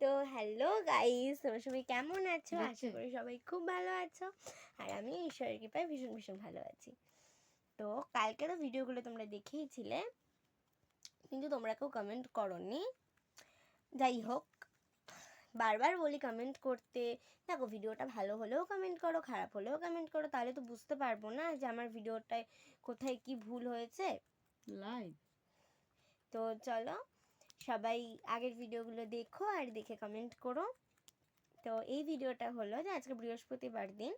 তো hello guys, তোমরা সবাই কেমন আছো? আশা করি সবাই খুব ভালো আছো। আর আমি ঈশ্বরের কৃপায় ভীষণ ভীষণ ভালো আছি। তো কালকে তো ভিডিওগুলো তোমরা দেখেইছিলে, কিন্তু তোমরা কেউ কমেন্ট করোনি। যাই হোক, বারবার বলি কমেন্ট করতে। দেখো, ভিডিওটা ভালো হলেও কমেন্ট করো, খারাপ হলেও কমেন্ট করো, তাহলে তো বুঝতে পারবো না যে আমার ভিডিওটায় কোথায় কি ভুল হয়েছে। লাইভ তো চলো, সবাই আগের ভিডিওগুলো দেখো আর দেখে কমেন্ট করো। তো এই ভিডিওটা হলো যে আজকে বৃহস্পতিবার দিন,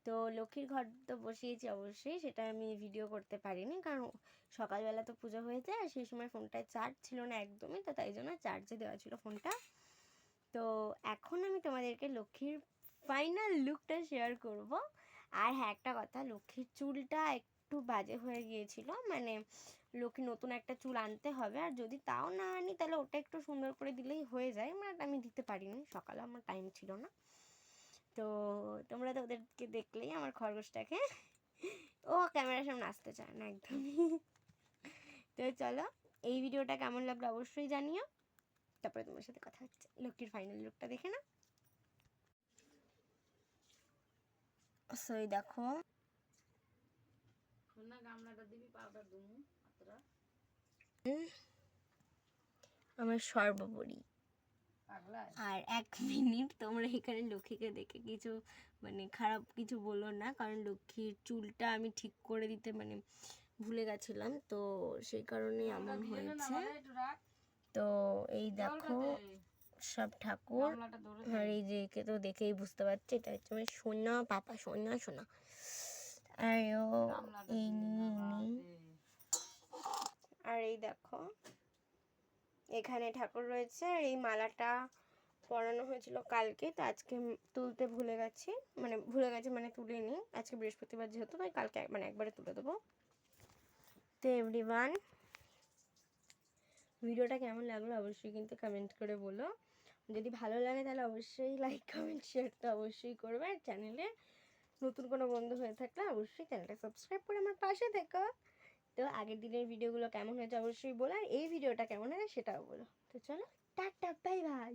তো লক্ষ্মীর ঘর তো বসিয়েছি অবশ্যই, সেটা আমি ভিডিও করতে পারিনি কারণ সকালবেলা তো পুজো হয়েছে আর সেই সময় ফোনটায় চার্জ ছিল না একদমই, তো তাই জন্য চার্জে দেওয়া ছিল ফোনটা। তো এখন আমি তোমাদেরকে লক্ষ্মীর ফাইনাল লুকটা শেয়ার করব। আর হ্যাঁ, একটা কথা, লক্ষ্মীর চুলটা একটু বাজে হয়ে গিয়েছিল, মানে লক্ষ্মী নতুন একটা চুল আনতে হবে, আর যদি তাও না আনি তাহলে ওটা একটু সুন্দর করে দিলেই হয়ে যায়, মানে আমি দিতে পারিনি, সকালে আমার টাইম ছিল না। তো তোমরা তো ওদেরকে দেখলেই আমার খরগোশটাকে, ও ক্যামেরার সামনে আসতে চায় না একদমই। তো চলো, এই ভিডিওটা কেমন লাগলো অবশ্যই জানিও, তারপরে তোমার সাথে কথা হচ্ছে। লক্ষ্মীর ফাইনাল লুকটা দেখে না। সই দেখো, সোনা গামলাটা দিবি, পাউডার দুমু আতরা আমার সর্বোপরি। পাগলা আর 1 মিনিট তোমরা এখানে লক্ষ্মীকে দেখে কিছু মানে খারাপ কিছু বলো না, কারণ লক্ষ্মীর চুলটা আমি ঠিক করে দিতে মানে ভুলে গেছিলাম, তো সেই কারণেই এমন হয়েছে। তো এই দেখো সব ঠাকুর, আর এই যে একে তো দেখেই বুঝতে পারছি এটা হচ্ছে আমার সোনা পাপা, সোনা সোনা। আর এই আর এই দেখো এখানে ঠাকুর রয়েছে, আর এই মালাটা পরানো হয়েছিল কালকে, তো আজকে তুলতে ভুলে গেছি, মানে তুলিনি, আজকে বৃহস্পতিবার যেহেতু, তাই কালকে মানে একবারে তুলে দেবো। তো এভরিওয়ান, ভিডিওটা কেমন লাগলো অবশ্যই কিন্তু কমেন্ট করে বলো। যদি ভালো লাগে তাহলে অবশ্যই লাইক কমেন্ট শেয়ার তো অবশ্যই করবে, আর চ্যানেলে নতুন কোনো বন্ধু হয়ে থাকলে অবশ্যই চ্যানেলটা সাবস্ক্রাইব করে আমার পাশে থেকো। তো আগের দিনের ভিডিওগুলো কেমন হয়েছে অবশ্যই বলো, আর এই ভিডিওটা কেমন হয়েছে সেটাও বলো। তো চলো, টাটা, বাই বাই।